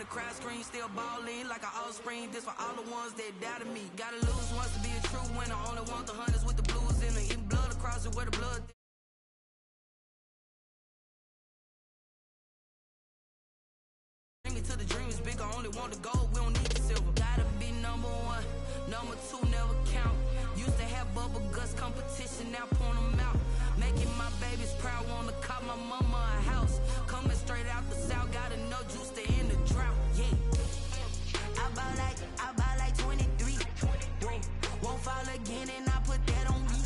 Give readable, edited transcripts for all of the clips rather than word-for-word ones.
crowd scream, still ballin' like an offspring. This for all the ones that doubted me. Gotta lose once to be a true winner. Only want the hunters with the blues in it. Even blood across it where the blood. Bring me to the dream is bigger. Only want the gold. We don't need the silver. Gotta be number one. Number two never count. Used to have bubble guts competition. Now point them out. Making my babies proud. Wanna cop my mama a house. Coming straight out the south. Gotta know juice to end the drought. Yeah. I buy like 23. Whoa. Won't fall again and I put that on me.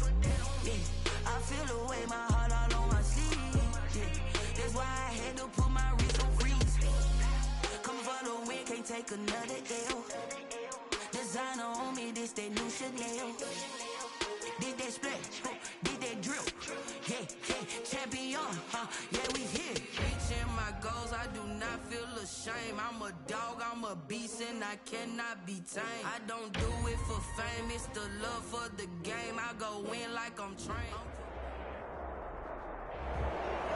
Yeah. I feel the way my heart all on my sleeve. Yeah. That's why I had to put my wrist on freeze. Coming for the win, can't take another L. Designer on me, this that new Chanel. Did that split, did that drill. Yeah, champion, yeah, we here. Reaching my goals, I do not feel ashamed. I'm a dog, I'm a beast, and I cannot be tamed. I don't do it for fame, it's the love for the game. I go in like I'm trained.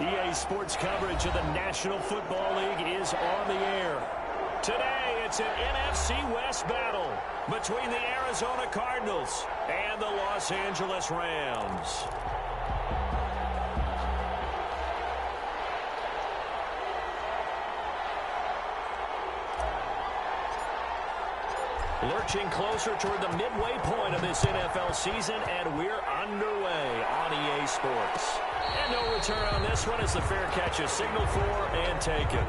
EA Sports coverage of the National Football League is on the air. Today, it's an NFC West battle between the Arizona Cardinals and the Los Angeles Rams. Lurching closer toward the midway point of this NFL season, and we're underway on EA Sports. And no return on this one as the fair catch is signaled for and taken.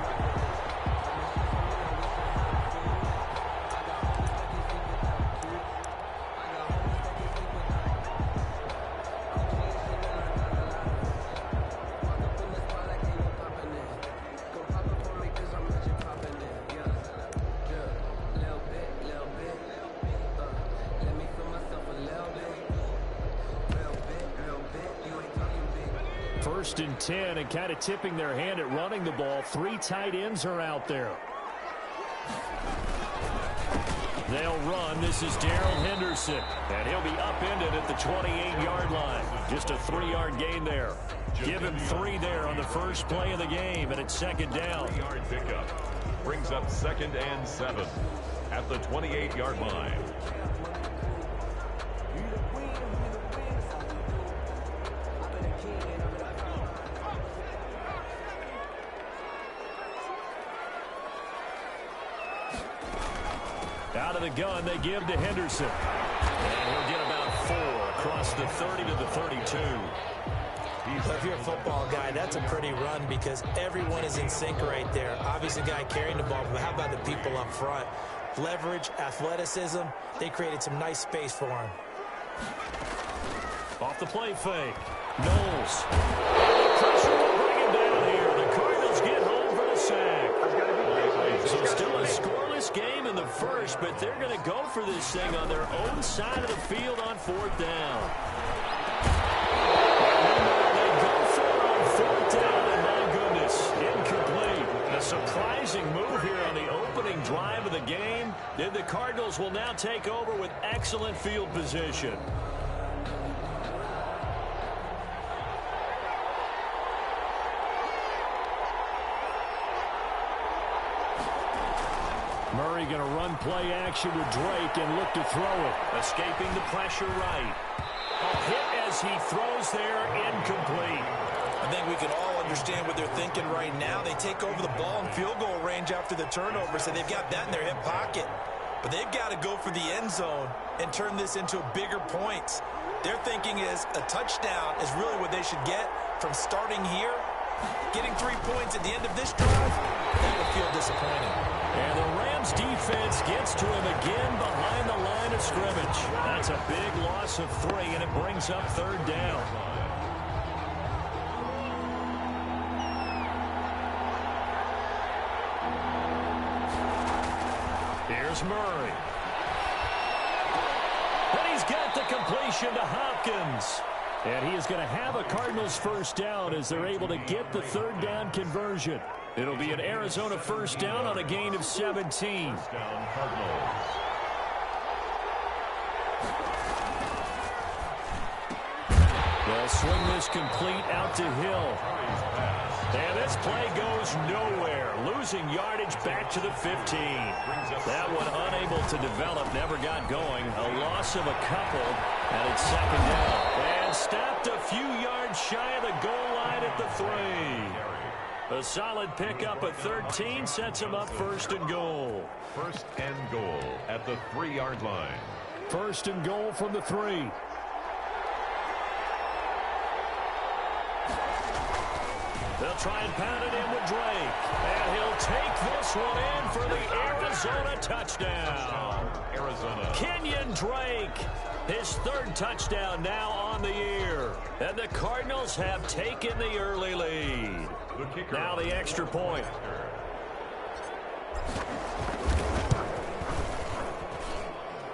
First and 10, and kind of tipping their hand at running the ball. Three tight ends are out there. They'll run. This is Darrell Henderson, and he'll be upended at the 28-yard line. Just a 3-yard gain there. Give him 3 there on the first play of the game, and it's second down. 3-yard pickup brings up 2nd and 7 at the 28-yard line. Out of the gun, they give to Henderson. And he'll get about 4 across the 30 to the 32. If you're a football guy, that's a pretty run because everyone is in sync right there. Obviously, the guy carrying the ball, but how about the people up front? Leverage, athleticism, they created some nice space for him. Off the play fake. Knowles. Pressure will bring him down here. The Cardinals get home for the sack. So still a scoreless game in the first, but they're going to go for this thing on their own side of the field on 4th down. They go for it on 4th down, and my goodness, incomplete. A surprising move here on the opening drive of the game. Then the Cardinals will now take over with excellent field position. Murray going to run play action with Drake and look to throw it. Escaping the pressure right. A hit as he throws there, incomplete. I think we can all understand what they're thinking right now. They take over the ball in field goal range after the turnover, so they've got that in their hip pocket. But they've got to go for the end zone and turn this into bigger points. Their thinking is a touchdown is really what they should get from starting here. Getting 3 points at the end of this drive, that would feel disappointing. And the Rams defense gets to him again behind the line of scrimmage. That's a big loss of 3, and it brings up 3rd down. Here's Murray. And he's got the completion to Hopkins. And he is going to have a Cardinals first down as they're able to get the 3rd down conversion. It'll be an Arizona first down on a gain of 17. First down, Cardinals. They'll swing this complete out to Hill. And this play goes nowhere. Losing yardage back to the 15. That one unable to develop, never got going. A loss of a couple, and it's second down. And stopped a few yards shy of the goal line at the 3. A solid pickup at 13 sets him up first and goal. First and goal at the 3-yard line. First and goal from the 3. They'll try and pound it in with Drake. And he'll take this one in for the Arizona touchdown. Arizona. Kenyon Drake, his 3rd touchdown now on the year. And the Cardinals have taken the early lead. Now the extra point.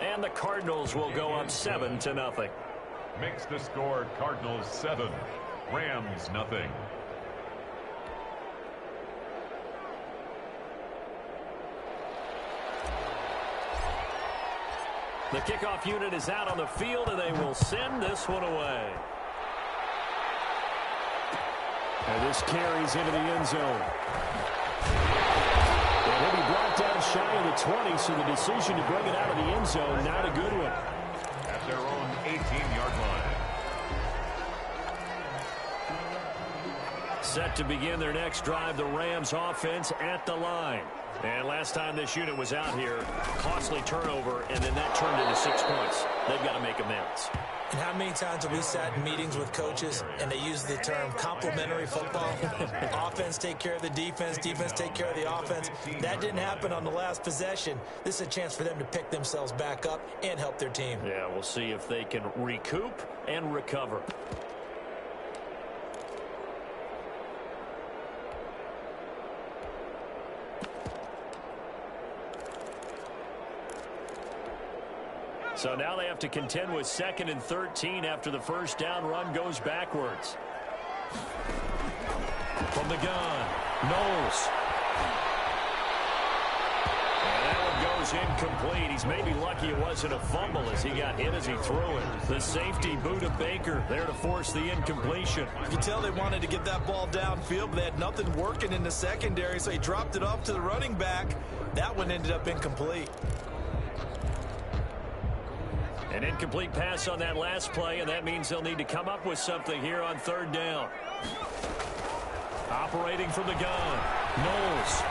And the Cardinals will go up 7-0. Makes the score Cardinals 7, Rams nothing. The kickoff unit is out on the field, and they will send this one away. And this carries into the end zone. And he'll be brought down shy of the 20, so the decision to bring it out of the end zone, not a good one. At their own 18-yard line. Set to begin their next drive, the Rams offense at the line. And last time this unit was out here, costly turnover, and then that turned into 6 points. They've got to make amends. And how many times have we sat in meetings with coaches and they use the term complementary football? Offense take care of the defense, defense take care of the offense. That didn't happen on the last possession. This is a chance for them to pick themselves back up and help their team. Yeah, we'll see if they can recoup and recover. So now they have to contend with 2nd and 13 after the first down run goes backwards. From the gun, Knowles. And that one goes incomplete. He's maybe lucky it wasn't a fumble as he got hit as he threw it. The safety, Buda Baker, there to force the incompletion. You can tell they wanted to get that ball downfield, but they had nothing working in the secondary, so he dropped it off to the running back. That one ended up incomplete. An incomplete pass on that last play, and that means they'll need to come up with something here on 3rd down. Operating from the gun, Knowles.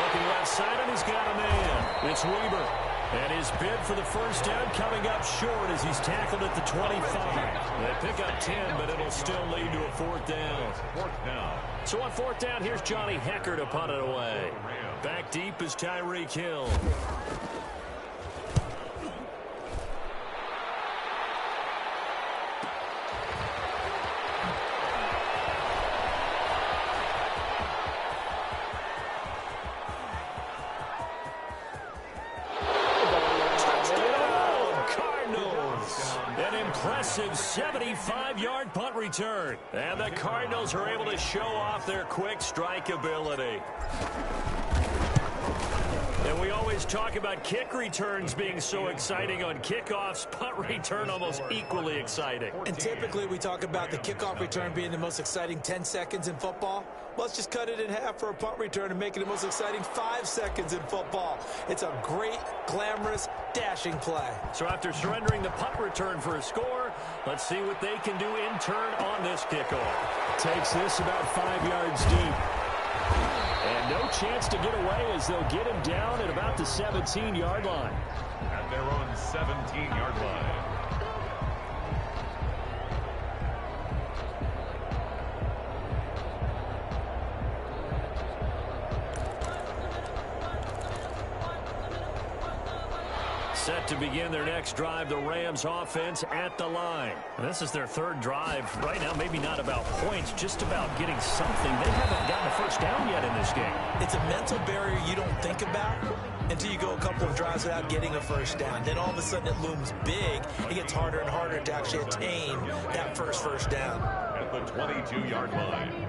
Looking left side, and he's got a man. It's Weber. And his bid for the first down coming up short as he's tackled at the 25. They pick up 10, but it'll still lead to a 4th down. 4th down. So on 4th down, here's Johnny Hecker to punt it away. Back deep is Tyreek Hill. Impressive 75-yard punt return. And the Cardinals are able to show off their quick strike ability. And we always talk about kick returns being so exciting on kickoffs. Punt return almost equally exciting. And typically we talk about the kickoff return being the most exciting 10 seconds in football. Let's just cut it in half for a punt return and make it the most exciting 5 seconds in football. It's a great, glamorous, dashing play. So after surrendering the punt return for a score, let's see what they can do in turn on this kickoff. Takes this about 5 yards deep. And no chance to get away as they'll get him down at about the 17-yard line. At their own 17-yard line. Set to begin their next drive, the Rams offense at the line. And this is their 3rd drive. Right now, maybe not about points, just about getting something. They haven't gotten a first down yet in this game. It's a mental barrier you don't think about until you go a couple of drives without getting a first down. Then all of a sudden it looms big. It gets harder and harder to actually attain that first down. At the 22-yard line.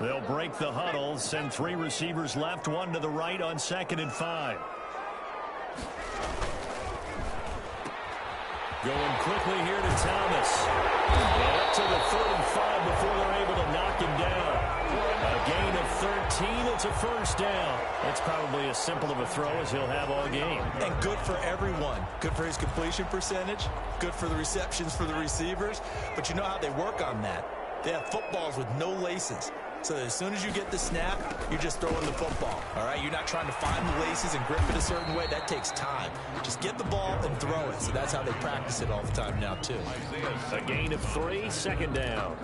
They'll They'll break the huddle, send 3 receivers left, 1 to the right on 2nd and 5. Going quickly here to Thomas. And up to the 35 before they're able to knock him down. A gain of 13. It's a first down. That's probably as simple of a throw as he'll have all game. And good for everyone. Good for his completion percentage. Good for the receptions for the receivers. But you know how they work on that. They have footballs with no laces. So as soon as you get the snap, you're just throwing the football. All right? You're not trying to find the laces and grip it a certain way. That takes time. Just get the ball and throw it. So that's how they practice it all the time now, too. A gain of 3, 2nd down.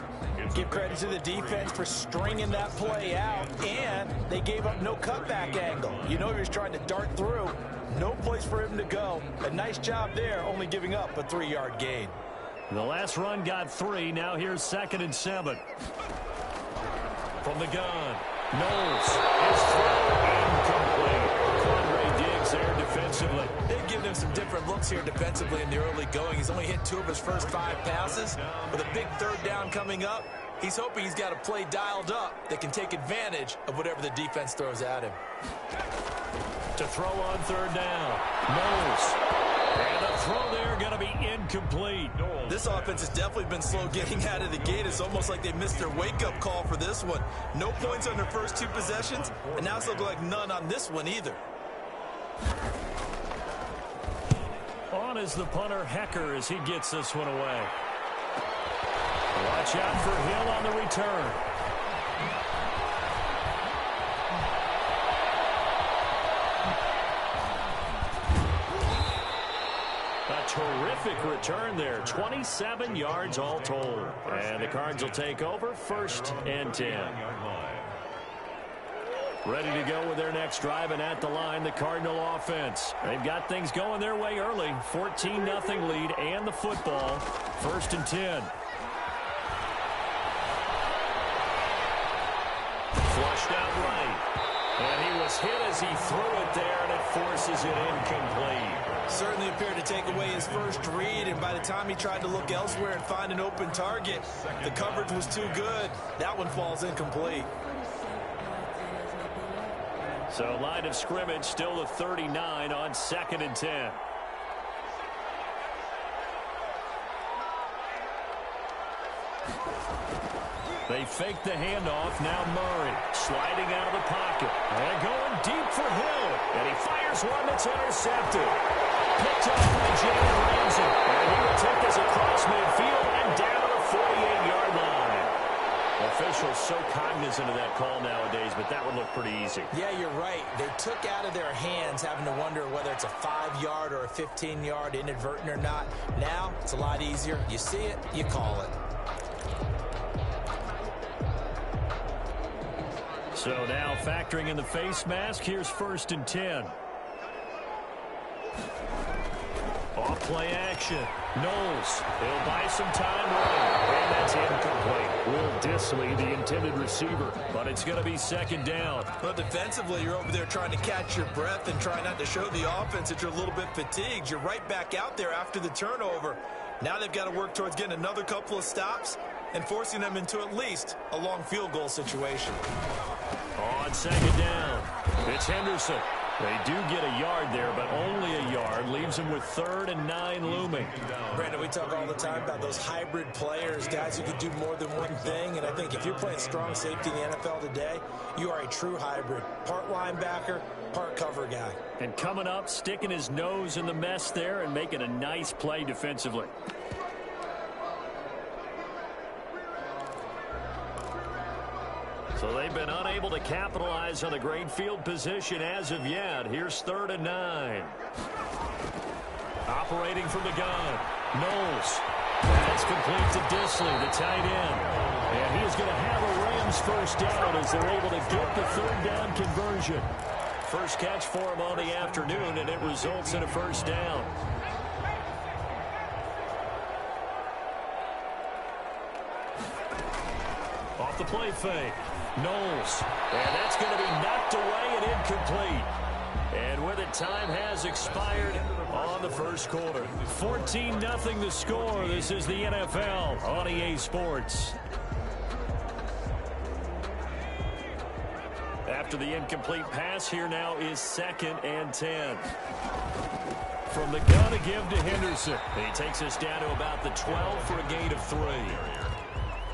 Give credit to the defense for stringing that play out, and they gave up no cutback angle. You know he was trying to dart through. No place for him to go. A nice job there, only giving up a 3-yard gain. The last run got 3. Now here's 2nd and 7. From the gun, Knowles is incomplete. Quandre Diggs there defensively. They've given him some different looks here defensively in the early going. He's only hit 2 of his first 5 passes. With a big 3rd down coming up, he's hoping he's got a play dialed up that can take advantage of whatever the defense throws at him. To throw on 3rd down, Knowles. And the throw there going to be incomplete. This offense has definitely been slow getting out of the gate. It's almost like they missed their wake-up call for this one. No points on their first 2 possessions, and now it's looking like none on this one either. On is the punter, Hecker, as he gets this one away. Watch out for Hill on the return. Terrific return there. 27 yards all told. And the Cards will take over 1st and 10. Ready to go with their next drive, and at the line, the Cardinal offense. They've got things going their way early. 14-0 lead and the football. 1st and 10. Flushed out right. And he was hit as he threw it there, and it forces it incomplete. Certainly appeared to take away his first read, and by the time he tried to look elsewhere and find an open target, the coverage was too good. That one falls incomplete. So line of scrimmage still the 39 on 2nd and 10. They fake the handoff. Now Murray sliding out of the pocket. And going deep for Hill. And he fires one that's intercepted. Picked up by Jalen Ramsey. And he will take this across midfield and down to the 48-yard line. Officials so cognizant of that call nowadays, but that would look pretty easy. Yeah, you're right. They took out of their hands having to wonder whether it's a 5-yard or a 15-yard inadvertent or not. Now, it's a lot easier. You see it, you call it. So now factoring in the face mask, here's 1st and 10. Off play action. Knowles. He'll buy some time running. And that's incomplete. Will Disley, the intended receiver. But it's going to be 2nd down. Well, defensively, you're over there trying to catch your breath and try not to show the offense that you're a little bit fatigued. You're right back out there after the turnover. Now they've got to work towards getting another couple of stops and forcing them into at least a long field goal situation. On 2nd down, it's Henderson. They do get a yard there, but only a yard. Leaves them with 3rd and 9 looming. Brandon, we talk all the time about those hybrid players, guys who can do more than one thing. And I think if you're playing strong safety in the NFL today, you are a true hybrid. Part linebacker, part cover guy. And coming up, sticking his nose in the mess there and making a nice play defensively. So they've been unable to capitalize on the great field position as of yet. Here's 3rd and 9. Operating from the gun. Knowles. That's complete to Disley, the tight end. And he's going to have a Rams first down as they're able to get the 3rd down conversion. First catch for him on the afternoon, and it results in a first down. Off the play fake. Knowles. And that's going to be knocked away and incomplete. And with it, time has expired on the first quarter. 14-0 the score. This is the NFL on EA Sports. after the incomplete pass. Here now is 2nd and 10. From the gun to give to Henderson. He takes us down to about the 12 for a gain of 3.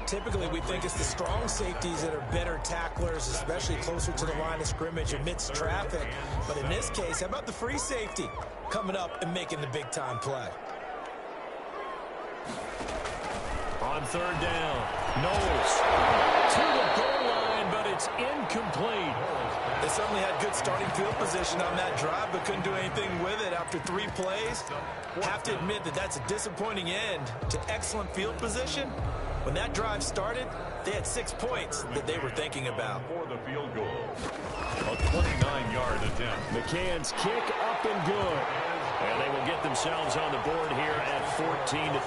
Typically, we think it's the strong safeties that are better tacklers, especially closer to the line of scrimmage amidst traffic. But in this case, how about the free safety coming up and making the big-time play? On 3rd down, Knowles to the goal line, but it's incomplete. They certainly had good starting field position on that drive, but couldn't do anything with it after 3 plays. Have to admit that that's a disappointing end to excellent field position. When that drive started, they had 6 points that they were thinking about. For the field goal, a 29-yard attempt. McCann's kick up and good. And they will get themselves on the board here at 14-3.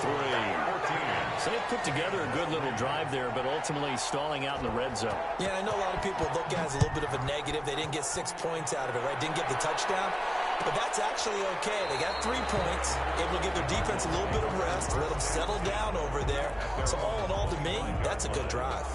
So they put together a good little drive there, but ultimately stalling out in the red zone. Yeah, I know a lot of people look at it as a little bit of a negative. They didn't get 6 points out of it, right? Didn't get the touchdown. But that's actually okay. They got 3 points, able to give their defense a little bit of rest, let them settle down over there. So all in all, to me, that's a good drive.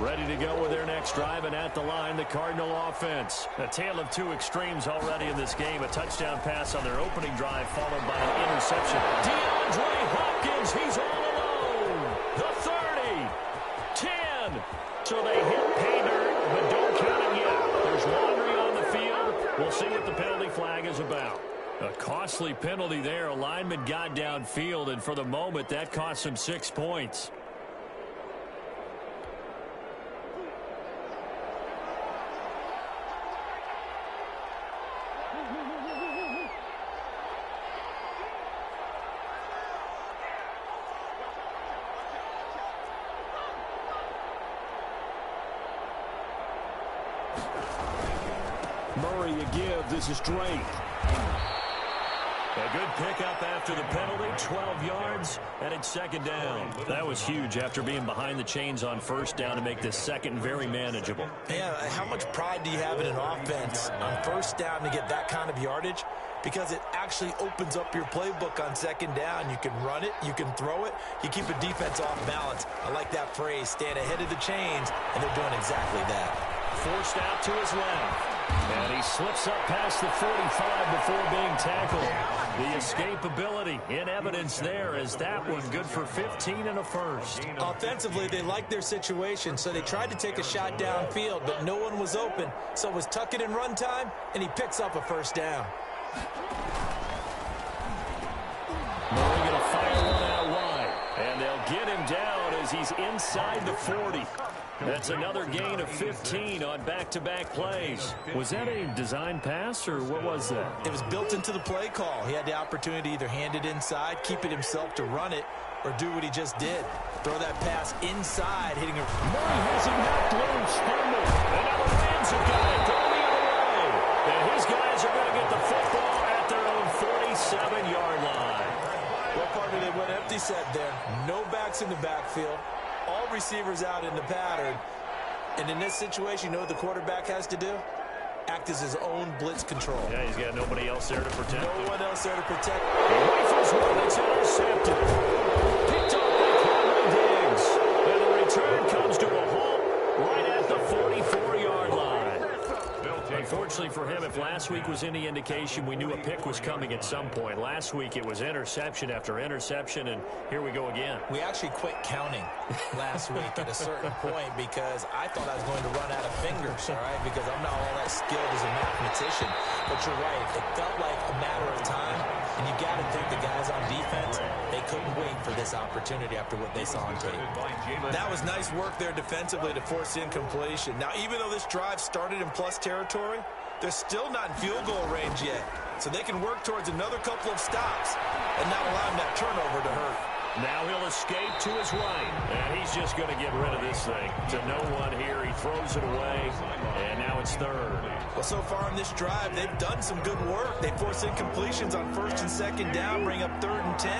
Ready to go with their next drive, and at the line, the Cardinal offense. A tale of 2 extremes already in this game. A touchdown pass on their opening drive, followed by an interception. DeAndre Hopkins, he's all alone. The 30, 10. So they hit pay dirt, but don't count it yet. There's laundry on the field. We'll see what the penalty flag is about. A costly penalty there. A lineman got downfield, and for the moment, that cost him 6 points. Murray a give. This is Drake. A good pickup after the penalty, 12 yards, and it's 2nd down. That was huge after being behind the chains on 1st down to make this 2nd very manageable. Man, how much pride do you have in an offense on 1st down to get that kind of yardage? Because it actually opens up your playbook on 2nd down. You can run it, you can throw it, you keep a defense off balance. I like that phrase, stand ahead of the chains, and they're doing exactly that. Forced out to his left. And he slips up past the 45 before being tackled. The escapability in evidence there as that one good for 15 and a 1st. Offensively, they liked their situation, so they tried to take a shot downfield, but no one was open. So it was tuck it and run time, and he picks up a 1st down. Murray going to fire one out wide. And they'll get him down as he's inside the 40. That's another gain of 15 on back-to-back plays. Was that a design pass, or what was that? It was built into the play call. He had the opportunity to either hand it inside, keep it himself to run it, or do what he just did. Throw that pass inside, hitting a... Murray has him knocked loose. Fumble. And now the Rams have got it. Going the other way. And his guys are going to get the football at their own 47-yard line. Well, partner, they went empty set there. No backs in the backfield. All receivers out in the pattern. And in this situation, you know what the quarterback has to do? Act as his own blitz control. Yeah, he's got nobody else there to protect him. No one else there to protect. He rifles one, it's intercepted. Picked up by Cameron Diggs. And the return comes to a halt right at the 44-yard line. Unfortunately for him, if last week was any indication, we knew a pick was coming at some point. Last week it was interception after interception, and here we go again. We actually quit counting last week at a certain point because I thought I was going to run out of fingers, all right, because I'm not all that skilled as a mathematician. But you're right, it felt like a matter of time, and you got to think the guys on defense, they couldn't wait for this opportunity after what they saw on tape. That was nice work there defensively to force incompletion. Now, even though this drive started in plus territory, they're still not in field goal range yet. So they can work towards another couple of stops and not allow that turnover to hurt. Now he'll escape to his right, and he's just going to get rid of this thing. To no one here, he throws it away, and now it's 3rd. Well, so far in this drive, they've done some good work. They force incompletions on 1st and 2nd down, bring up 3rd and 10.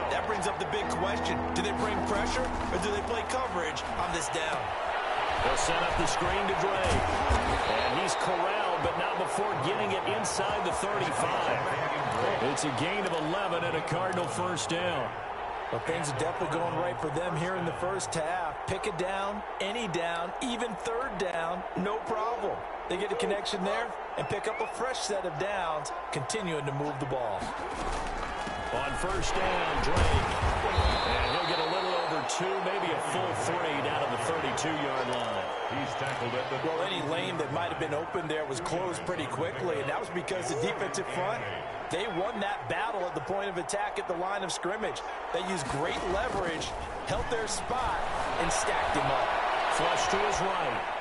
That brings up the big question. Do they bring pressure, or do they play coverage on this down? They'll set up the screen to Drake. And he's corralled, but not before getting it inside the 35. It's a gain of 11 and a Cardinal 1st down. Well, things are definitely going right for them here in the first half. Pick a down, any down, even third down, no problem. They get a connection there and pick up a fresh set of downs, continuing to move the ball. On first down, Drake. And he'll get a little over 2, maybe a full 3 down to the 32-yard line. He's tackled at the... Well, any lane that might have been open there was closed pretty quickly, and that was because the defensive front, they won that battle at the point of attack at the line of scrimmage. They used great leverage, held their spot, and stacked him up. Flush to his right.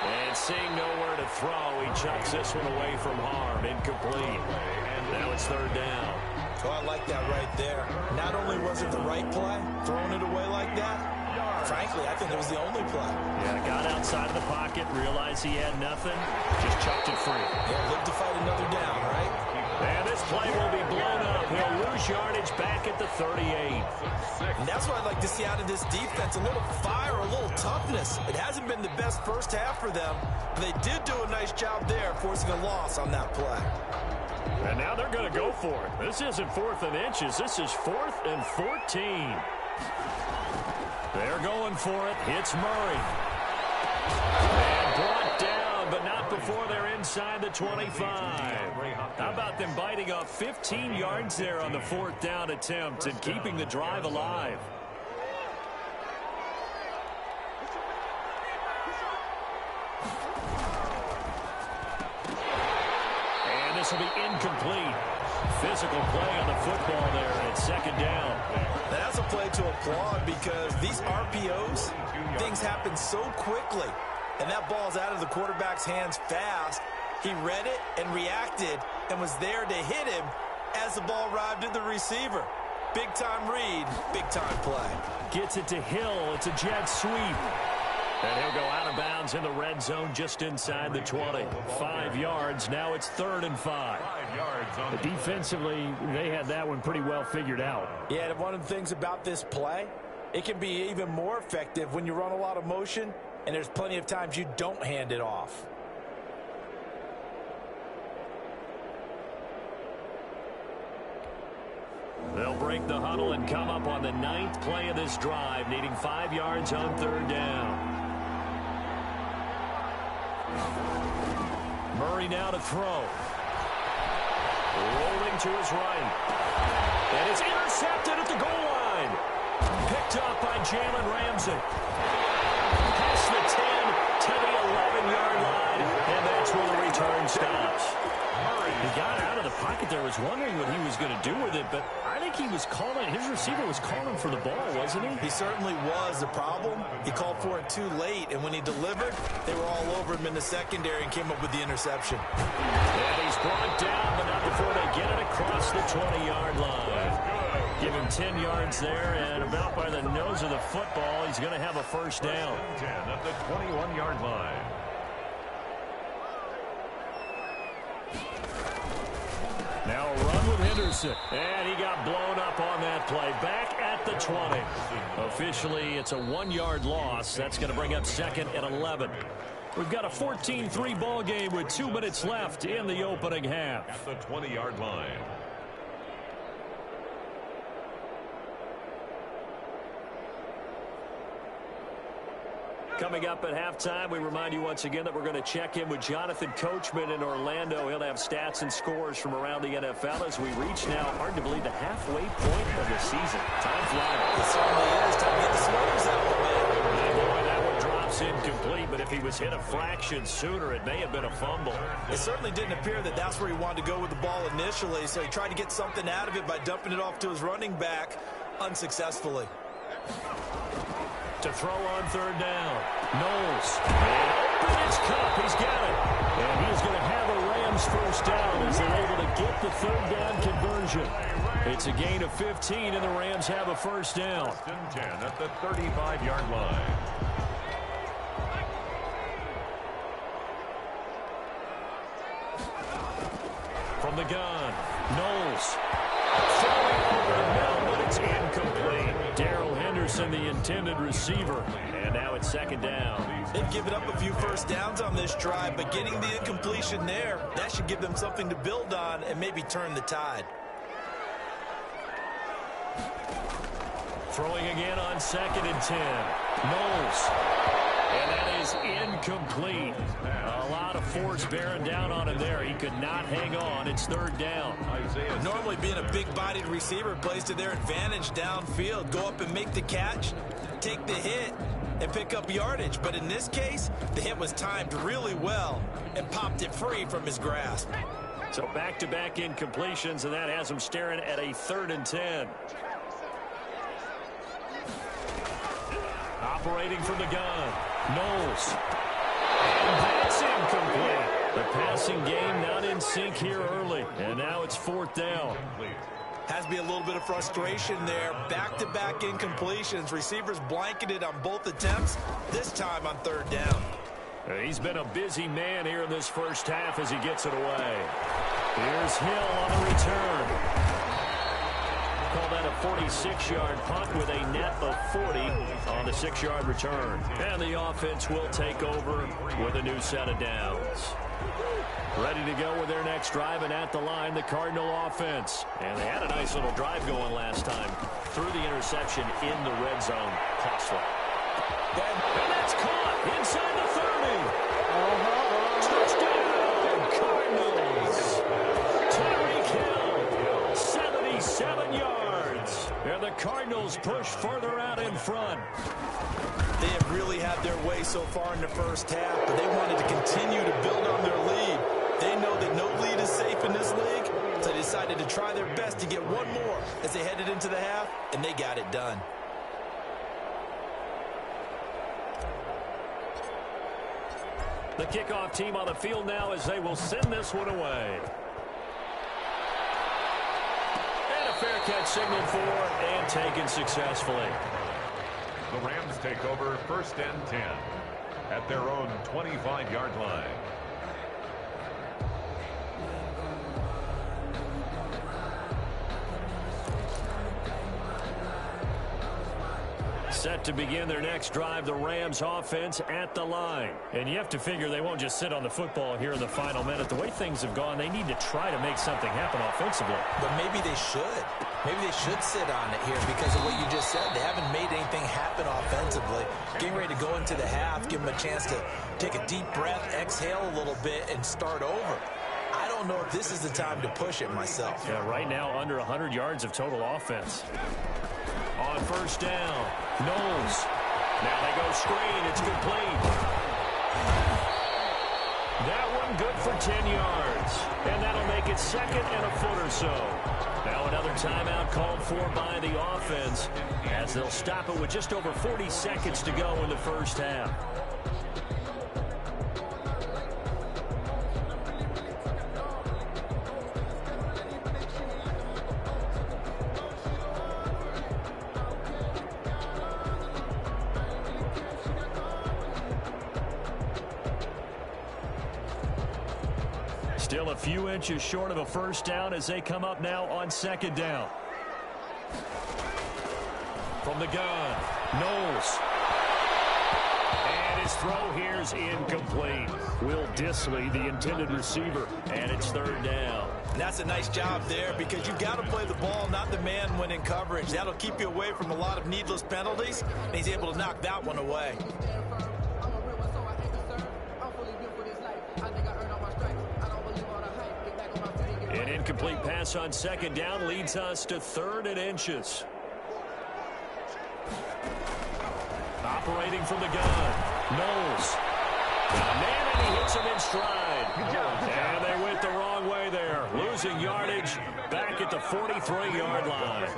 And seeing nowhere to throw, he chucks this one away from harm. Incomplete. And now it's third down. Oh, I like that right there. Not only was it the right play, throwing it away like that, frankly, I think it was the only play. Yeah, got outside of the pocket, realized he had nothing, just chucked it free. Yeah, live to fight another down, right? And this play will be blown up. He'll lose yardage back at the 38. And that's what I'd like to see out of this defense, a little fire, a little toughness. It hasn't been the best first half for them, but they did do a nice job there, forcing a loss on that play. And now they're going to go for it. This isn't 4th and inches. This is 4th and 14. They're going for it. Hits Murray. And brought down, but not before they're inside the 25. How about them biting off 15 yards there on the 4th down attempt and keeping the drive alive? This will be incomplete. Physical play on the football there, and it's second down. That's a play to applaud because these RPOs, things happen so quickly, and that ball's out of the quarterback's hands fast. He read it and reacted and was there to hit him as the ball arrived at the receiver. Big-time read, big-time play. Gets it to Hill. It's a jet sweep. And he'll go out of bounds in the red zone just inside the 20. 5 yards. Now it's 3rd and 5. 5 yards on the defensively, they had that one pretty well figured out. Yeah, and one of the things about this play, it can be even more effective when you run a lot of motion, and there's plenty of times you don't hand it off. They'll break the huddle and come up on the 9th play of this drive, needing 5 yards on 3rd down. Murray now to throw. Rolling to his right. And it's intercepted at the goal line. Picked up by Jalen Ramsey. Past the 10 to the 11-yard line. And that's where the return stops. He got out of the pocket there, was wondering what he was going to do with it, but I think he was calling, his receiver was calling for the ball, wasn't he? He certainly was. The problem, he called for it too late, and when he delivered, they were all over him in the secondary and came up with the interception. And he's brought down, but not before they get it across the 20-yard line. Give him 10 yards there, and about by the nose of the football, he's going to have a first down. 10 at the 21-yard line. Now a run with Henderson. And he got blown up on that play. Back at the 20. Officially, it's a 1-yard loss. That's going to bring up 2nd and 11. We've got a 14-3 ball game with 2 minutes left in the opening half. At the 20-yard line. Coming up at halftime, we remind you once again that we're going to check in with Jonathan Coachman in Orlando. He'll have stats and scores from around the NFL as we reach now, hard to believe, the halfway point of the season. Time flies. It certainly is. Time to get the sweaters out, man. And boy, that one drops incomplete, but if he was hit a fraction sooner, it may have been a fumble. It certainly didn't appear that that's where he wanted to go with the ball initially, so he tried to get something out of it by dumping it off to his running back unsuccessfully. To throw on 3rd down. Knowles. And open his cup. He's got it. And he's going to have a Rams first down as they're able to get the 3rd down conversion. It's a gain of 15, and the Rams have a first down. 10 at the 35-yard line. From the gun, Knowles. Throwing over the middle, but it's incomplete. Darrell Henderson, the intended receiver. And now it's 2nd down. They've given up a few first downs on this drive, but getting the incompletion there, that should give them something to build on and maybe turn the tide. Throwing again on 2nd and 10. Knowles. And that is incomplete. A lot of force bearing down on him there. He could not hang on. It's 3rd down. Normally being a big-bodied receiver plays to their advantage downfield. Go up and make the catch, take the hit, and pick up yardage. But in this case, the hit was timed really well and popped it free from his grasp. So back-to-back incompletions, and that has him staring at a 3rd and 10. Operating from the gun, Knowles. And that's incomplete. The passing game not in sync here early, and now it's 4th down. Has to be a little bit of frustration there. Back-to-back incompletions. Receivers blanketed on both attempts, this time on 3rd down. He's been a busy man here in this first half as he gets it away. Here's Hill on the return. Call that a 46-yard punt with a net of 40 on the 6-yard return. And the offense will take over with a new set of downs. Ready to go with their next drive, and at the line, the Cardinal offense. And they had a nice little drive going last time. Through the interception in the red zone. Costly. And that's caught inside the 30. Touchdown, Cardinals. Tyreek Hill, 77 yards. And the Cardinals push further out in front. They have really had their way so far in the first half, but they wanted to continue to build on their lead. They know that no lead is safe in this league, so they decided to try their best to get one more as they headed into the half, and they got it done. The kickoff team on the field now as they will send this one away. And a fair catch signaled for and taken successfully. The Rams take over 1st and 10 at their own 25-yard line. Set to begin their next drive, the Rams offense at the line. And you have to figure they won't just sit on the football here in the final minute. The way things have gone, they need to try to make something happen offensively. But maybe they should. Maybe they should sit on it here because of what you just said. They haven't made anything happen offensively. Getting ready to go into the half, give them a chance to take a deep breath, exhale a little bit, and start over. I don't know if this is the time to push it myself. Yeah, right now under 100 yards of total offense. On 1st down, Knowles. Now they go screen. It's complete. That one good for 10 yards. And that'll make it 2nd and a foot or so. Now another timeout called for by the offense as they'll stop it with just over 40 seconds to go in the first half. Still a few inches short of a first down as they come up now on 2nd down. From the gun, Knowles. And his throw here is incomplete. Will Dissly, the intended receiver, and it's 3rd down. And that's a nice job there because you've got to play the ball, not the man when in coverage. That'll keep you away from a lot of needless penalties, and he's able to knock that one away. An incomplete pass on 2nd down leads us to 3rd and inches. Operating from the gun, Knowles. Man, and he hits him in stride. And they went the wrong way there. Losing yardage back at the 43-yard line.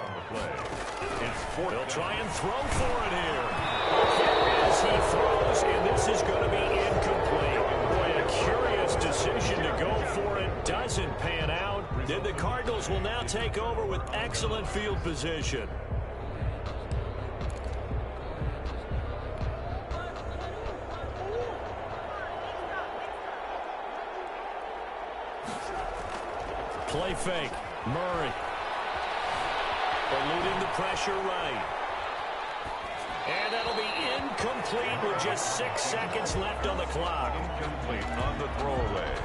They'll try and throw for it here. As he throws, and this is going to be incomplete. Boy, a curious decision to go for it. Doesn't pan out. Then the Cardinals will now take over with excellent field position. Play fake. Murray. Eluding the pressure right. And that'll be incomplete with just 6 seconds left on the clock. Incomplete on the throwaway.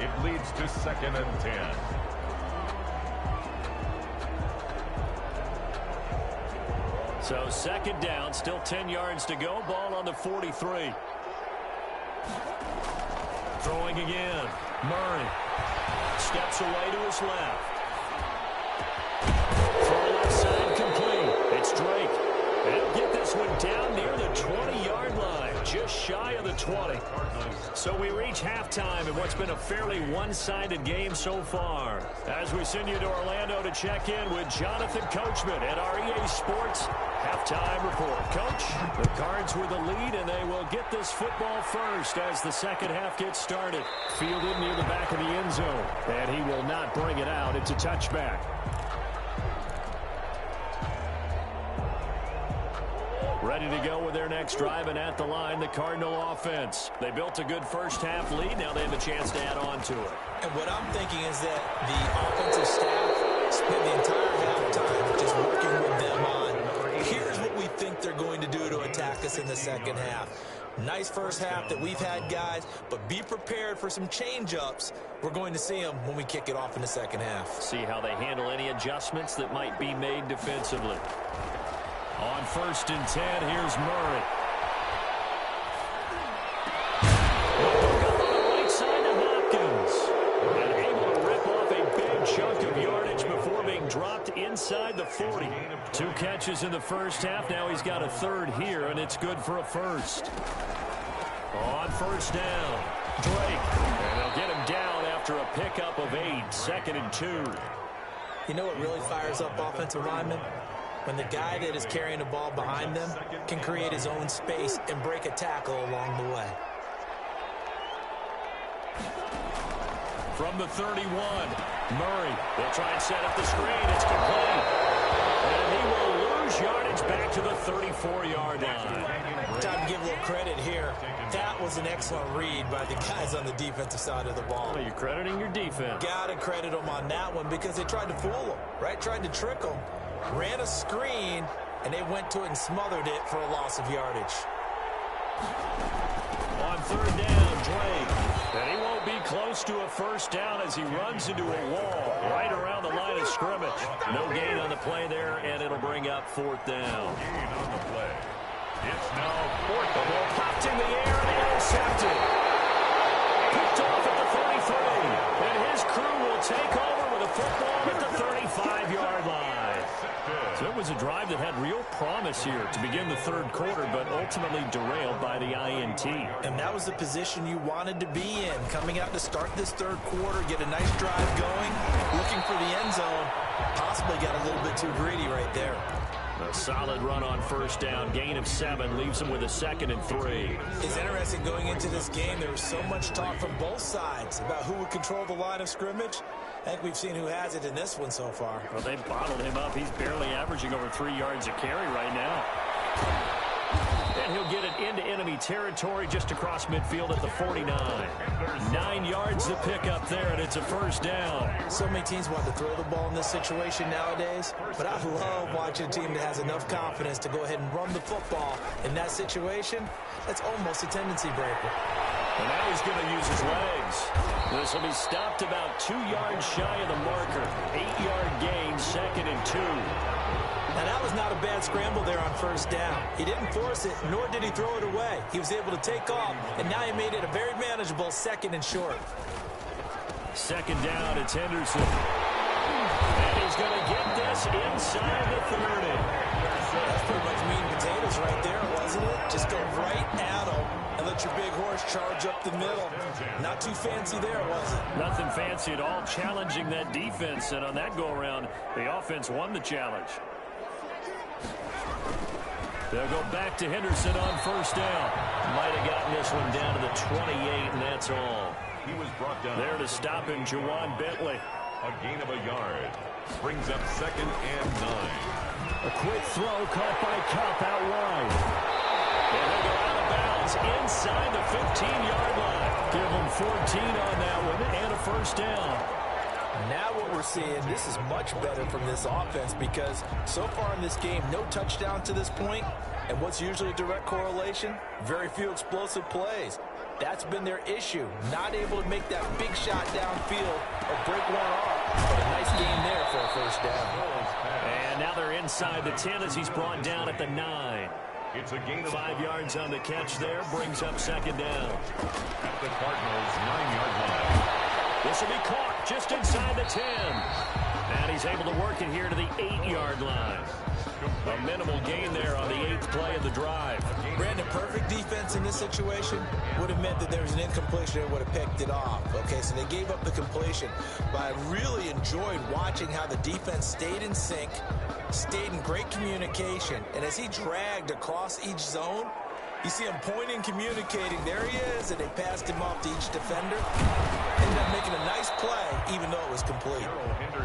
It leads to 2nd and 10. So second down, still 10 yards to go. Ball on the 43. Throwing again. Murray steps away to his left. Throw left side complete. It's Drake. They'll get this one down near the 20-yard line, just shy of the 20. So we reach halftime in what's been a fairly one-sided game so far. As we send you to Orlando to check in with Jonathan Coachman at our EA Sports Halftime Report. Coach, the Cards with the lead, and they will get this football first as the second half gets started. Fielded near the back of the end zone, and he will not bring it out. It's a touchback. Ready to go with their next drive, and at the line, the Cardinal offense. They built a good first-half lead. Now they have a chance to add on to it. And what I'm thinking is that the offensive staff spent the entire halftime just working with them on, here's what we think they're going to do to attack us in the second half. Nice first half that we've had, guys, but be prepared for some change-ups. We're going to see them when we kick it off in the second half. See how they handle any adjustments that might be made defensively. On 1st and 10, here's Murray. On the right side to Hopkins. And able to rip off a big chunk of yardage before being dropped inside the 40. 2 catches in the first half. Now he's got a third here, and it's good for a first. On 1st down, Drake. And they'll get him down after a pickup of 8. 2nd and 2. You know what really fires up offensive linemen? When the guy that is carrying the ball behind them can create his own space and break a tackle along the way. From the 31, Murray. They'll try and set up the screen. It's complete. And he will lose yardage back to the 34-yard line. Time to give a little credit here. That was an excellent read by the guys on the defensive side of the ball. Well, you're crediting your defense. Got to credit them on that one because they tried to fool them, right? Tried to trick them. Ran a screen, and they went to it and smothered it for a loss of yardage. On 3rd down, Drake. And he won't be close to a first down as he runs into a wall right around the line of scrimmage. No gain on the play there, and it'll bring up 4th down. Gain on the play. It's now 4th. The ball popped in the air and intercepted. Picked off at the 33. And his crew will take over with a football at the 35-yard line. So it was a drive that had real promise here to begin the 3rd quarter, but ultimately derailed by the INT. And that was the position you wanted to be in, coming out to start this 3rd quarter, get a nice drive going, looking for the end zone, possibly got a little bit too greedy right there. A solid run on 1st down, gain of 7, leaves him with a 2nd and 3. It's interesting going into this game, there was so much talk from both sides about who would control the line of scrimmage. I think we've seen who has it in this one so far. Well, they bottled him up. He's barely averaging over 3 yards a carry right now. And he'll get it into enemy territory just across midfield at the 49. 9 yards to pick up there, and it's a 1st down. So many teams want to throw the ball in this situation nowadays, but I love watching a team that has enough confidence to go ahead and run the football in that situation. That's almost a tendency breaker. And now he's going to use his legs. This will be stopped about 2 yards shy of the marker. 8-yard gain, 2nd and 2. Now, that was not a bad scramble there on 1st down. He didn't force it, nor did he throw it away. He was able to take off, and now he made it a very manageable 2nd and short. 2nd down, it's Henderson. And he's going to get this inside the 30. That's pretty much meat and potatoes right there, wasn't it? Just go right at him and let your big horse charge up the middle. Not too fancy there, was it? Nothing fancy at all, challenging that defense. And on that go-around, the offense won the challenge. They'll go back to Henderson on 1st down. Might have gotten this one down to the 28, and that's all. He was brought down. There to stop him, Jawan Bentley. A gain of a yard. Brings up 2nd and 9. A quick throw caught by Cup out wide. And they'll go out of bounds inside the 15-yard line. Give them 14 on that one and a 1st down. Now what we're seeing, this is much better from this offense because so far in this game, no touchdown to this point. And what's usually a direct correlation? Very few explosive plays. That's been their issue. Not able to make that big shot downfield or break one off. But a nice game there for a first down. And now they're inside the 10 as he's brought down at the 9. It's a gain of 5 yards on the catch there, brings up second down. At the Cardinals' 9-yard line. This will be caught just inside the 10. And he's able to work it here to the 8-yard line. A minimal gain there on the 8th play of the drive. Brandon, perfect defense in this situation would have meant that there was an incompletion and would have picked it off. Okay, so they gave up the completion. But I really enjoyed watching how the defense stayed in sync, stayed in great communication. And as he dragged across each zone, you see him pointing, communicating. There he is, and they passed him off to each defender. Ended up making a nice play, even though it was complete.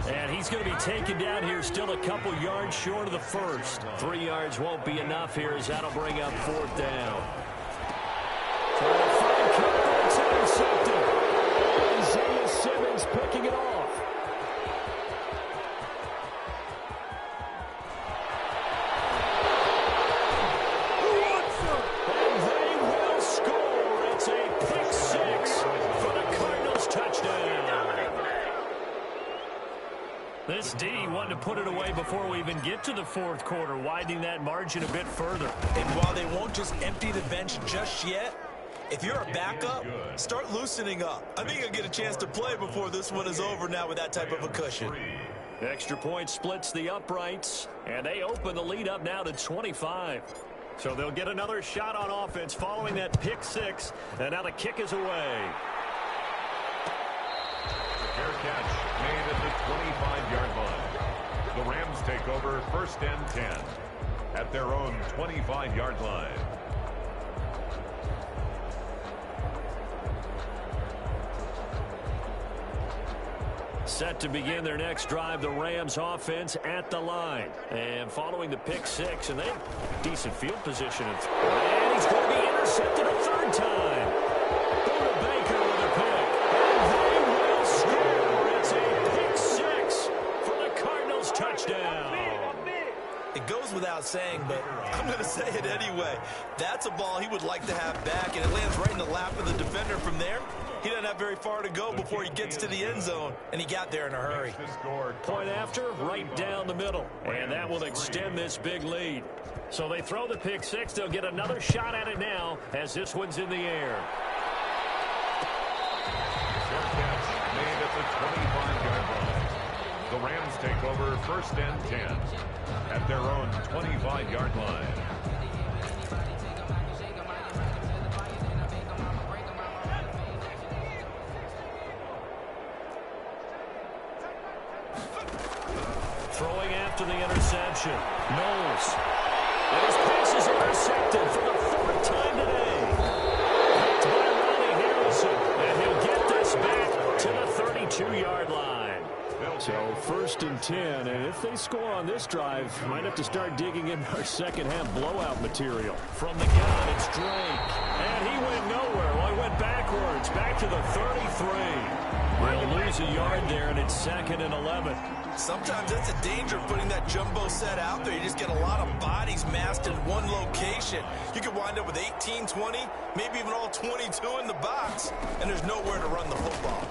And he's going to be taken down here, still a couple yards short of the first. 3 yards won't be enough here, as that'll bring up fourth down. Trying to find cover, it's intercepted. Isaiah Simmons picking it off. This D wanted to put it away before we even get to the fourth quarter, widening that margin a bit further. And while they won't just empty the bench just yet, if you're a backup, start loosening up. I think you'll get a chance to play before this one is over now with that type of a cushion. Extra point splits the uprights, and they open the lead up now to 25. So they'll get another shot on offense following that pick six, and now the kick is away. Fair catch made at the 25-yard line. The Rams take over first and 10 at their own 25-yard line. Set to begin their next drive, the Rams offense at the line. And following the pick six, and they have decent field position. And he's going to be intercepted a third time. Buda Baker with a pick. And they will score. It's a pick six for the Cardinals touchdown. It goes without saying, but I'm going to say it anyway. That's a ball he would like to have back, and it lands right in the lap of the defender from there. He doesn't have very far to go before he gets to the end zone, and he got there in a hurry. Point after, right down the middle, and that will extend this big lead. So they throw the pick six. They'll get another shot at it now as this one's in the air. Fair catch made at the 25-yard line. The Rams take over first and 10 at their own 25-yard line. Throwing after the interception. Knowles. And his pass is intercepted for the fourth time today. Picked by Ronnie Harrison. And he'll get this back to the 32-yard line. So first and 10. And if they score on this drive, might have to start digging in our second half blowout material. From the gun, it's Drake. And he went nowhere. Well, he went backwards. Back to the 33. They'll lose a yard there, and it's second and 11. Sometimes that's a danger putting that jumbo set out there. You just get a lot of bodies massed in one location. You could wind up with 18, 20, maybe even all 22 in the box, and there's nowhere to run the football.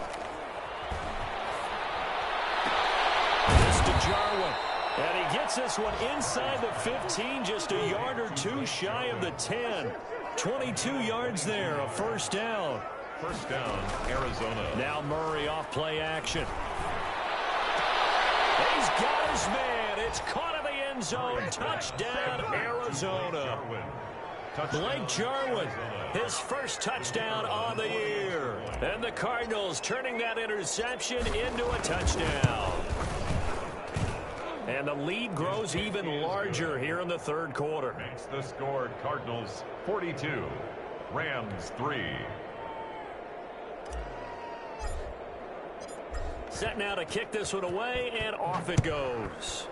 This to Jarwin. And he gets this one inside the 15, just a yard or two shy of the 10. 22 yards there, a first down. First down, Arizona. Now Murray off play action. He's got his man. It's caught in the end zone. Touchdown, Arizona. Blake Jarwin, his first touchdown on the year. And the Cardinals turning that interception into a touchdown. And the lead grows even larger here in the third quarter. Makes the score Cardinals 42, Rams 3. Set now to kick this one away, and off it goes.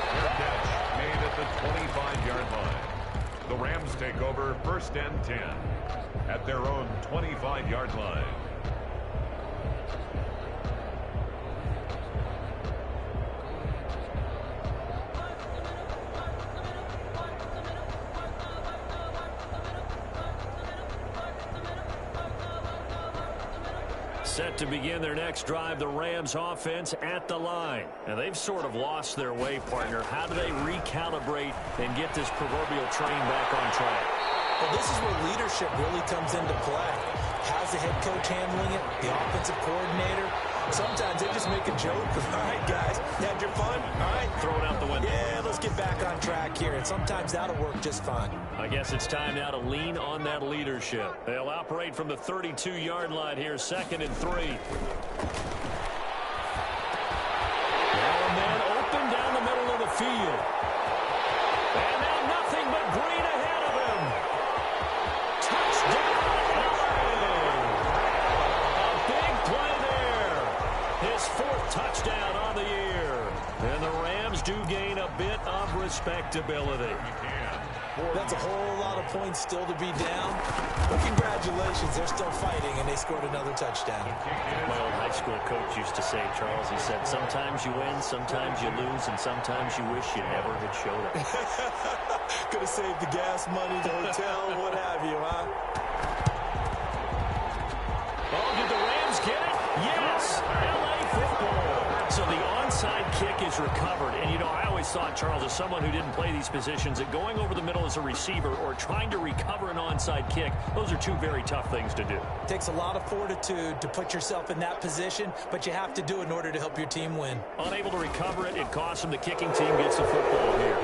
Fair catch made at the 25-yard line. The Rams take over first and 10 at their own 25-yard line. Set to begin their next drive, the Rams offense at the line. And they've sort of lost their way, partner. How do they recalibrate and get this proverbial train back on track? Well, this is where leadership really comes into play. How's the head coach handling it? The offensive coordinator? Sometimes they just make a joke. All right, guys, had your fun? All right. Throw it out the window. Yeah, let's get back on track here. And sometimes that'll work just fine. I guess it's time now to lean on that leadership. They'll operate from the 32-yard line here, 2nd and 3. And then open down the middle of the field. And now nothing but green ahead of him. Touchdown, LA! A big play there. His 4th touchdown on the year. And the Rams do gain a bit of respectability. That's a whole lot of points still to be down. But congratulations, they're still fighting, and they scored another touchdown. My old high school coach used to say, Charles, he said, sometimes you win, sometimes you lose, and sometimes you wish you never had showed up. Could have saved the gas money, the hotel, what have you, huh? Oh, did the Rams get it? Yes! LA football. So the onside kick is recovered. And, you know, I always thought, Charles, as someone who didn't play these positions, that going over the middle as a receiver or trying to recover an onside kick, those are two very tough things to do. It takes a lot of fortitude to put yourself in that position, but you have to do it in order to help your team win. Unable to recover it, it costs them. The kicking team gets the football here.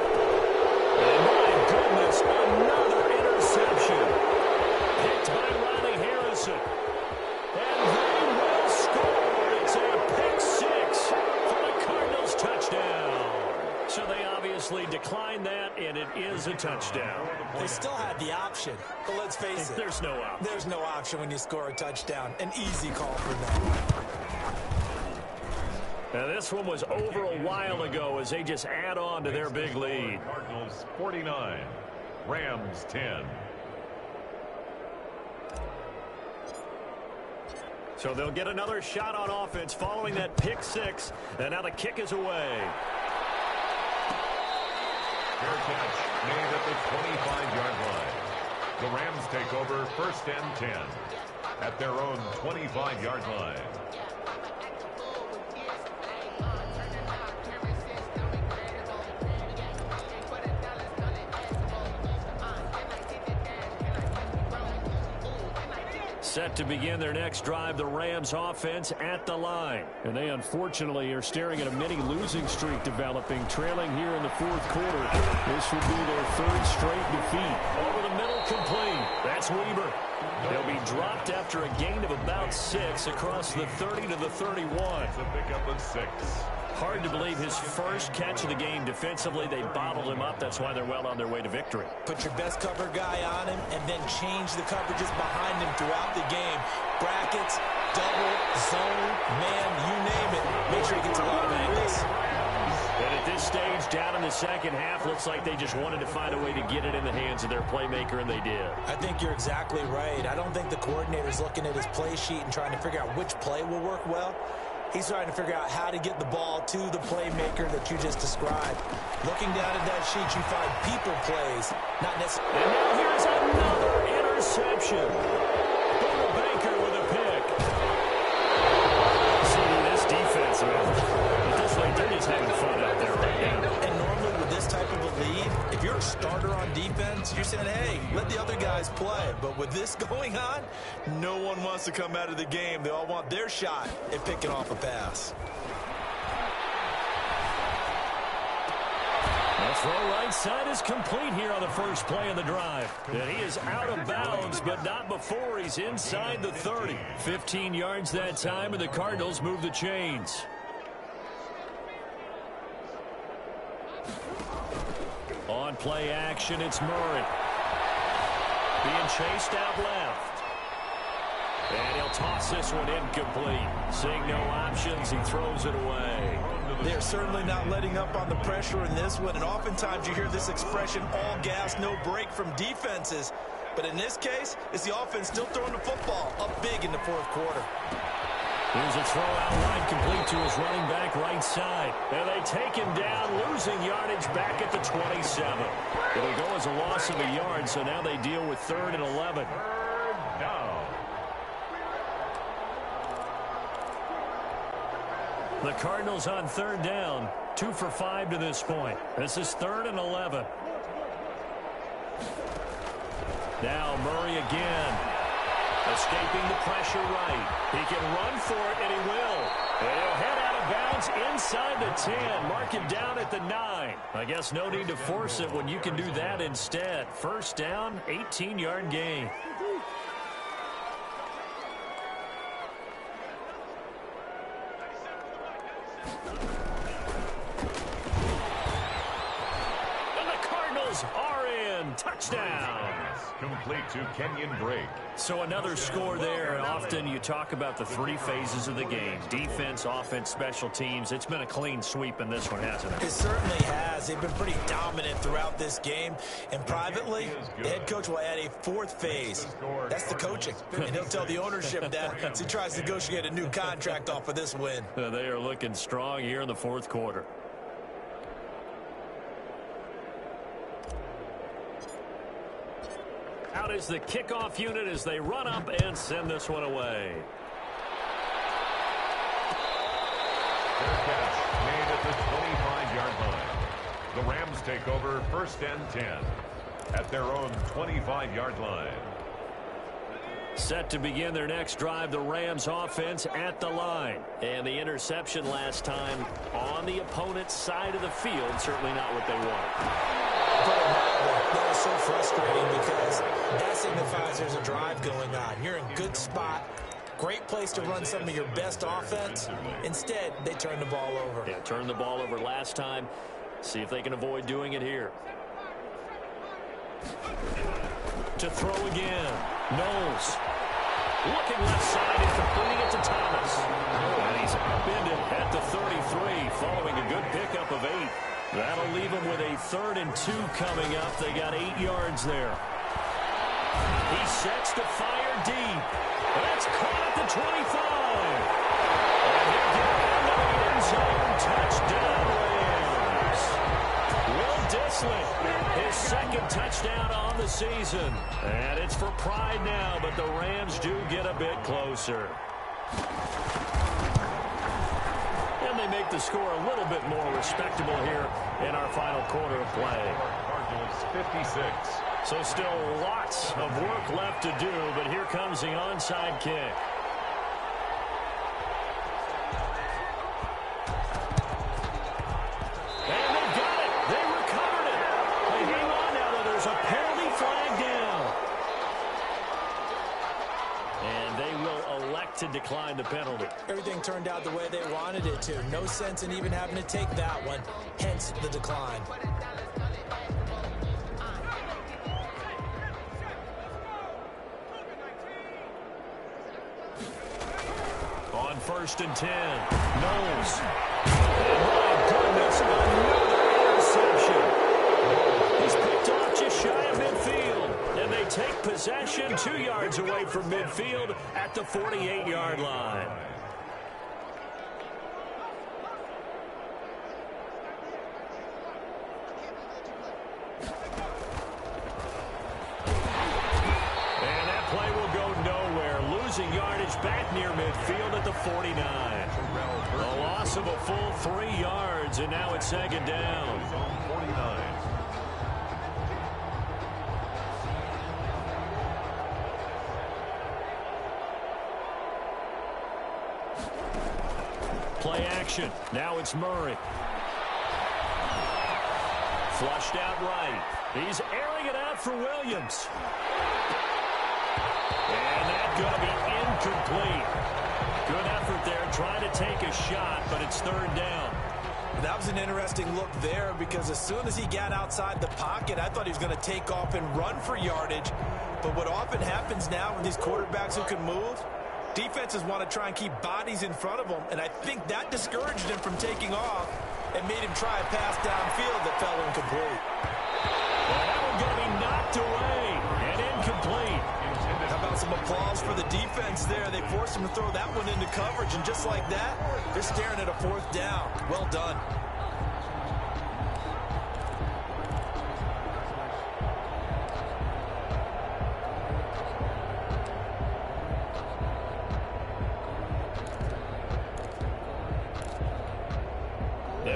And my goodness, another interception. Picked by Riley Harrison. And they will score. It's a pick 6 for the Cardinals touchdown. So they obviously declined that, and it is a touchdown. They still had the option, but let's face it. There's no option. There's no option when you score a touchdown. An easy call for them. Now this one was over a while ago as they just add on to their big lead. Cardinals 49, Rams 10. So they'll get another shot on offense following that pick 6, and now the kick is away. Fair catch made at the 25-yard line. The Rams take over 1st and 10 at their own 25-yard line. Set to begin their next drive, the Rams offense at the line. And they unfortunately are staring at a mini losing streak developing, trailing here in the 4th quarter. This would be their 3rd straight defeat. Over the middle, complete. That's Weber. They'll be dropped after a gain of about 6 across the 30 to the 31. It's a pickup of 6. Hard to believe his first catch of the game. Defensively, they bottled him up. That's why they're well on their way to victory. Put your best cover guy on him and then change the coverages behind him throughout the game. Brackets, double, zone, man, you name it. Make sure he gets a lot of angles. And at this stage, down in the second half, looks like they just wanted to find a way to get it in the hands of their playmaker, and they did. I think you're exactly right. I don't think the coordinator's looking at his play sheet and trying to figure out which play will work well. He's trying to figure out how to get the ball to the playmaker that you just described. Looking down at that sheet, you find people plays, not necessarily. And now here's another interception. Buda Baker with a pick. See, this defense, man, it looks like they're just having fun out there right now. And normally with this type of a lead, if you're a starter on defense, you're saying, hey, let the other guys play. But with this going on, no one wants to come out of the game. They all want their shot at picking off a pass. That throw right side is complete here on the first play of the drive. And he is out of bounds, but not before he's inside the 30. 15 yards that time, and the Cardinals move the chains. On play action, it's Murray. Being chased out left. And he'll toss this one incomplete. Seeing no options, he throws it away. They're certainly not letting up on the pressure in this one, and oftentimes you hear this expression, all gas, no break from defenses. But in this case, it's the offense still throwing the football up big in the 4th quarter. Here's a throw out wide, complete to his running back right side. And they take him down, losing yardage back at the 27. It'll go as a loss of a yard, so now they deal with 3rd and 11. The Cardinals on third down, 2 for 5 to this point. This is 3rd and 11. Now Murray again. Escaping the pressure right. He can run for it, and he will. He'll head out of bounds inside the 10. Mark him down at the 9. I guess no need to force it when you can do that instead. First down, 18-yard gain. And the Cardinals are in. Touchdown. Complete to Kenyon Drake. So another score there. Often you talk about the 3 phases of the game. Defense, offense, special teams. It's been a clean sweep in this one, hasn't it? It certainly has. They've been pretty dominant throughout this game. And privately, the head coach will add a 4th phase. That's the coaching. And he'll tell the ownership that as he tries to negotiate a new contract off of this win. They are looking strong here in the 4th quarter. Out is the kickoff unit as they run up and send this one away. Fair catch made at the 25-yard line. The Rams take over 1st and 10 at their own 25-yard line. Set to begin their next drive, the Rams offense at the line. And the interception last time on the opponent's side of the field, certainly not what they wanted. That is so frustrating because that signifies there's a drive going on. You're in good spot. Great place to run some of your best offense. Instead, they turn the ball over. Yeah, turned the ball over last time. See if they can avoid doing it here. To throw again. Knowles. Looking left side and completing it to Thomas. And he's upended at the 33 following a good pickup of 8. That'll leave them with a 3rd and 2 coming up. They got 8 yards there. He sets to fire deep. That's caught at the 25. And he'll get into the end zone. Touchdown, Rams. Will Dissly, his 2nd touchdown on the season. And it's for pride now, but the Rams do get a bit closer. And they make the score a little bit more respectable here in our final quarter of play. Cardinals 56. So still lots of work left to do, but here comes the onside kick. And they got it. They recovered it. They hang on now, though. There's a penalty flag down. And they will elect to decline the penalty. Everything turned out the way they wanted it to. No sense in even having to take that one. Hence the decline. On 1st and 10, Knowles. And my goodness, another interception. He's picked off just shy of midfield. And they take possession 2 yards away from midfield at the 48-yard line. And that play will go nowhere. Losing yardage back near midfield at the 49. A loss of a full 3 yards, and now it's 2nd down. 49. Play action. Now it's Murray. Flushed out right. He's airing it out for Williams. And that's going to be incomplete. Good effort there, trying to take a shot, but it's 3rd down. That was an interesting look there because as soon as he got outside the pocket, I thought he was going to take off and run for yardage. But what often happens now with these quarterbacks who can move, defenses want to try and keep bodies in front of them, and I think that discouraged him from taking off and made him try a pass downfield that fell incomplete. Well, that one's going to be knocked away and incomplete. How about some applause for the defense there? They forced him to throw that one into coverage, and just like that, they're staring at a 4th down. Well done.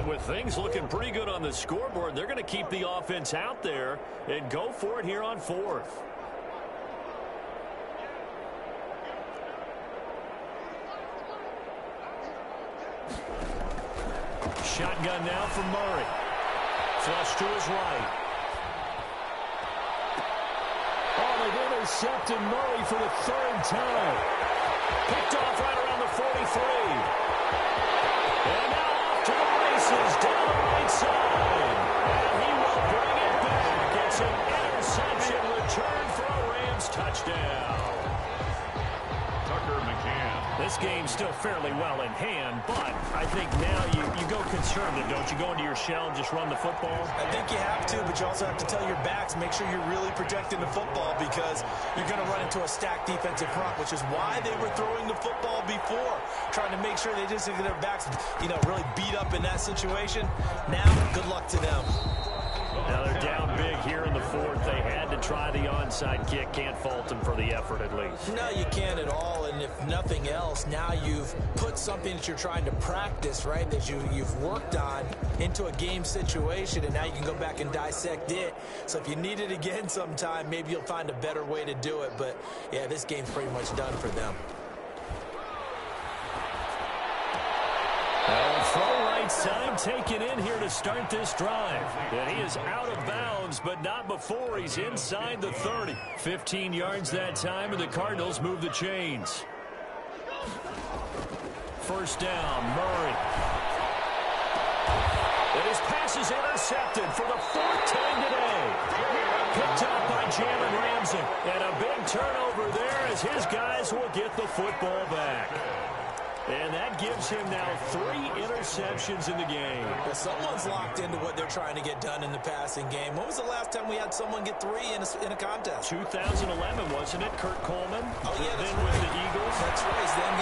with things looking pretty good on the scoreboard, they're going to keep the offense out there and go for it here on fourth. Shotgun now for Murray. Flush to his right. Oh, they've intercepted Murray for the third time. Picked off right around the 43. And now off to the races down the right side. And he will bring it back. It's an interception return for a Rams touchdown. Tucker McCann. This game's still fairly well in hand, but I think now you go conservative, don't you? Go into your shell and just run the football? I think you have to, but you also have to tell your backs, make sure you're really protecting the football because you're going to run into a stacked defensive front, which is why they were throwing the football before, trying to make sure they just get their backs, really beat up in that situation. Now, good luck to them. Now they're down big here in the fourth. They had to try the onside kick. Can't fault them for the effort at least. No, you can't at all. And if nothing else, now you've put something that you're trying to practice, right, that you've worked on into a game situation, and now you can go back and dissect it. So if you need it again sometime, maybe you'll find a better way to do it. But, yeah, this game's pretty much done for them. Throw right side taken in here to start this drive. And he is out of bounds, but not before he's inside the 30. 15 yards that time, and the Cardinals move the chains. First down, Murray. And his pass is intercepted for the fourth time today. Picked up by Jalen Ramsey. And a big turnover there as his guys will get the football back. And that gives him now 3 interceptions in the game. Well, someone's locked into what they're trying to get done in the passing game. When was the last time we had someone get 3 in a contest? 2011, wasn't it? Kurt Coleman. Oh, yeah, that's then right. with the Eagles. That's right. Then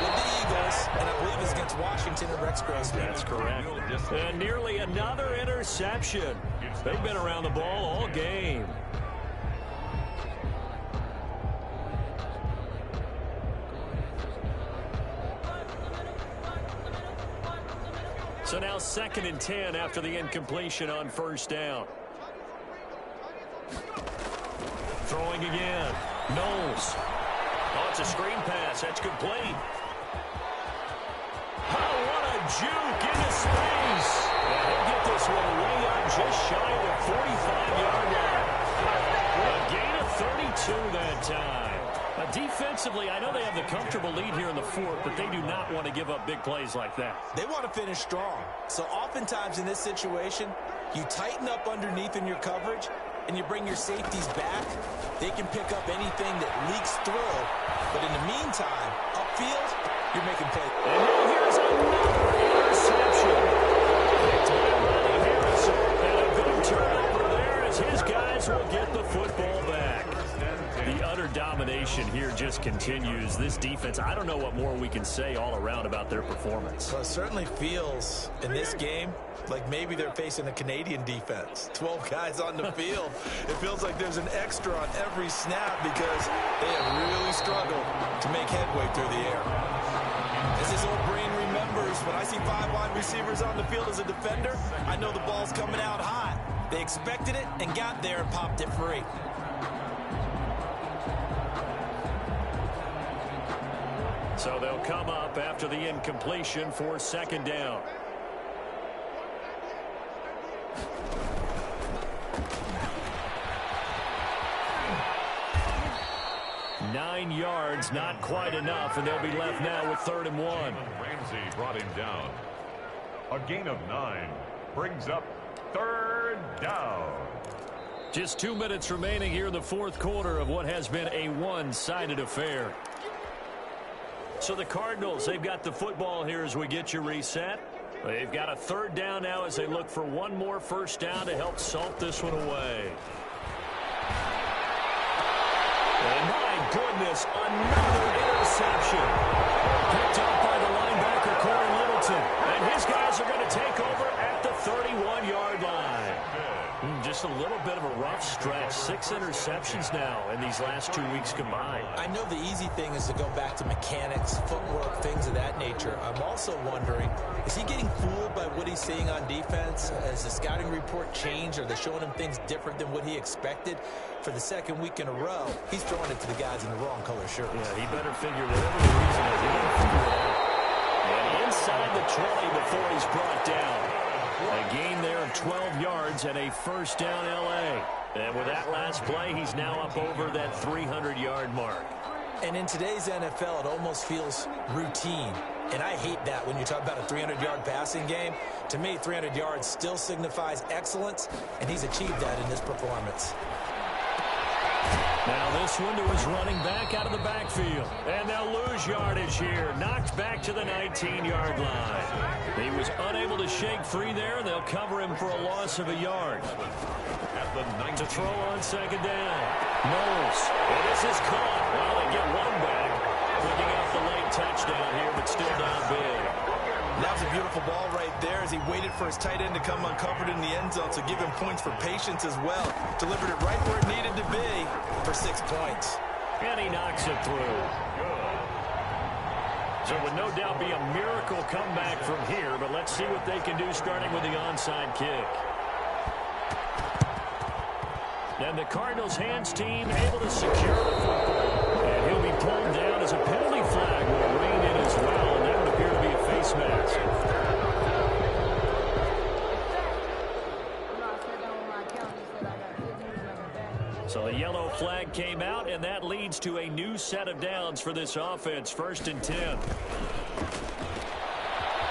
with the Eagles, and I believe it's against Washington and Rex Grossman. That's correct. And nearly another interception. They've been around the ball all game. So now 2nd and 10 after the incompletion on first down. Throwing again. Knowles. Oh, it's a screen pass. That's complete. Oh, what a juke into space. And he'll get this one way up just shy of the 45-yard line. A gain of 32 that time. Defensively, I know they have the comfortable lead here in the fourth, but they do not want to give up big plays like that. They want to finish strong. So oftentimes in this situation, you tighten up underneath in your coverage, and you bring your safeties back. They can pick up anything that leaks through. But in the meantime, upfield, you're making plays. And now here's another interception. Picked by Ronnie Harrison. And a big turnover there as his guys will get the football back. The utter domination here just continues. This defense, I don't know what more we can say all around about their performance. Well, it certainly feels in this game like maybe they're facing a Canadian defense. 12 guys on the field. It feels like there's an extra on every snap because they have really struggled to make headway through the air. As his old brain remembers, when I see 5 wide receivers on the field as a defender, I know the ball's coming out hot. They expected it and got there and popped it free. So they'll come up after the incompletion for 2nd down. Nine yards, not quite enough, and they'll be left now with 3rd and 1. Ramsey brought him down. A gain of 9 brings up 3rd down. Just 2 minutes remaining here in the fourth quarter of what has been a one-sided affair. So the Cardinals, they've got the football here as we get you reset. They've got a 3rd down now as they look for one more first down to help salt this one away. And my goodness, another interception. Picked up by the linebacker, Corey Littleton. And his guys are going to take over at the 31-yard line. Just a little bit of a rough stretch. 6 interceptions now in these last 2 weeks combined. I know the easy thing is to go back to mechanics, footwork, things of that nature. I'm also wondering, is he getting fooled by what he's seeing on defense? Has the scouting report changed? Are they showing him things different than what he expected? For the second week in a row, he's throwing it to the guys in the wrong color shirts. Yeah, he better figure whatever the reason is, he better figure it out. And inside the 20 before he's brought down. A gain there of 12 yards and a first down L.A. And with that last play, he's now up over that 300-yard mark. And in today's NFL, it almost feels routine. And I hate that when you talk about a 300-yard passing game. To me, 300 yards still signifies excellence, and he's achieved that in this performance. Now this one to his running back out of the backfield. And they'll lose yardage here. Knocked back to the 19-yard line. He was unable to shake free there, and they'll cover him for a loss of a yard. To throw on second down. Knowles. And this is caught. Well, they get one back. Picking up the late touchdown here, but still down big. That was a beautiful ball right there as he waited for his tight end to come uncovered in the end zone, so give him points for patience as well. Delivered it right where it needed to be for 6 points. And he knocks it through. So it would no doubt be a miracle comeback from here, but let's see what they can do starting with the onside kick. And the Cardinals' hands team able to secure the football. And he'll be pulled down as a penalty flag will rein in as well, and that would appear to be a face mask. So the yellow flag came out, and that leads to a new set of downs for this offense. 1st and 10.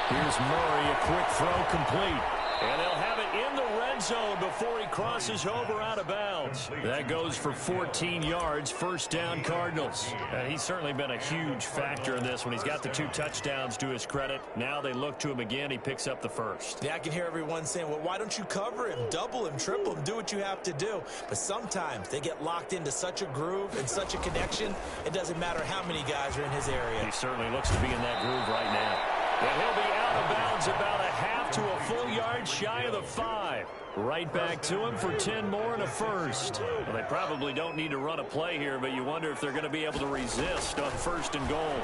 Here's Murray, a quick throw complete. And they'll have it in the red zone before he crosses over out of bounds. That goes for 14 yards, first down Cardinals. And he's certainly been a huge factor in this when he's got the 2 touchdowns to his credit. Now they look to him again. He picks up the first. Yeah, I can hear everyone saying, well, why don't you cover him, double him, triple him, do what you have to do. But sometimes they get locked into such a groove and such a connection, it doesn't matter how many guys are in his area. He certainly looks to be in that groove right now. And he'll be out of bounds about a half to a full yard shy of the 5. Right back to him for 10 more and a first. Well, they probably don't need to run a play here, but you wonder if they're going to be able to resist on 1st and goal.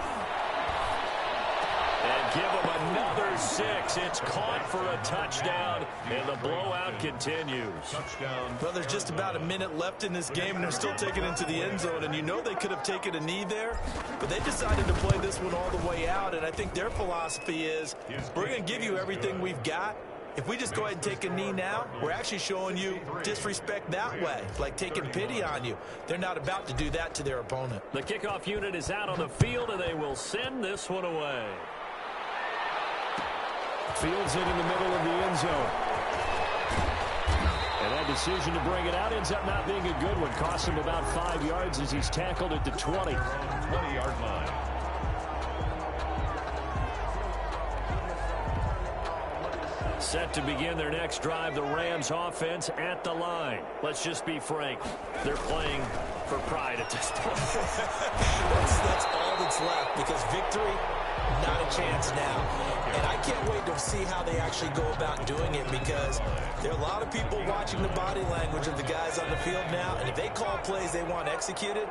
And give him another 6. It's caught for a touchdown, and the blowout continues. Touchdown. Well, there's just about a minute left in this game, and they're still taking it into the end zone. And you know they could have taken a knee there, but they decided to play this one all the way out. And I think their philosophy is, we're going to give you everything we've got. If we just go ahead and take a knee now, we're actually showing you disrespect that way, like taking pity on you. They're not about to do that to their opponent. The kickoff unit is out on the field, and they will send this one away. Fields it in the middle of the end zone. And that decision to bring it out ends up not being a good one. Costs him about 5 yards as he's tackled at the 20. 20-yard line. Set to begin their next drive, the Rams offense at the line. Let's just be frank. They're playing for pride at this point. That's all that's left, because victory, not a chance now. And I can't wait to see how they actually go about doing it, because there are a lot of people watching the body language of the guys on the field now, and if they call plays they want executed,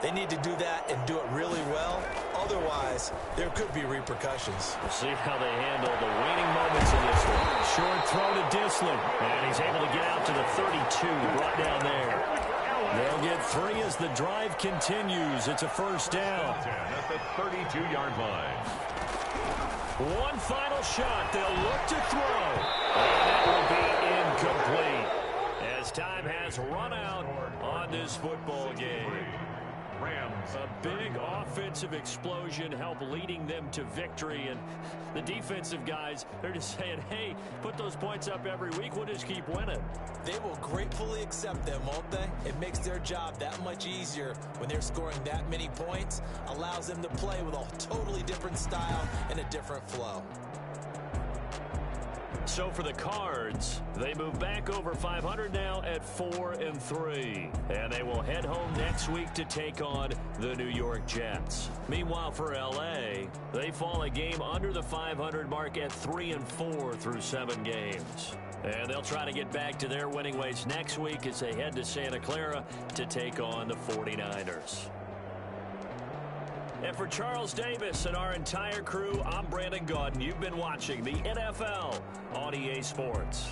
they need to do that and do it really well. Otherwise, there could be repercussions. We'll see how they handle the waning moments of this one. Short throw to Disley, and he's able to get out to the 32, brought down there. They'll get 3 as the drive continues. It's a first down. At the 32-yard line. One final shot. They'll look to throw. And that will be incomplete, as time has run out on this football game. Rams. A big offensive explosion helped leading them to victory. And the defensive guys, they're just saying, hey, put those points up every week. We'll just keep winning. They will gratefully accept them, won't they? It makes their job that much easier when they're scoring that many points. Allows them to play with a totally different style and a different flow. So for the Cards, they move back over 500 now at 4-3. And they will head home next week to take on the New York Jets. Meanwhile, for L.A., they fall a game under the 500 mark at 3-4 through 7 games. And they'll try to get back to their winning ways next week as they head to Santa Clara to take on the 49ers. And for Charles Davis and our entire crew, I'm Brandon Gaudin. You've been watching the NFL on EA Sports.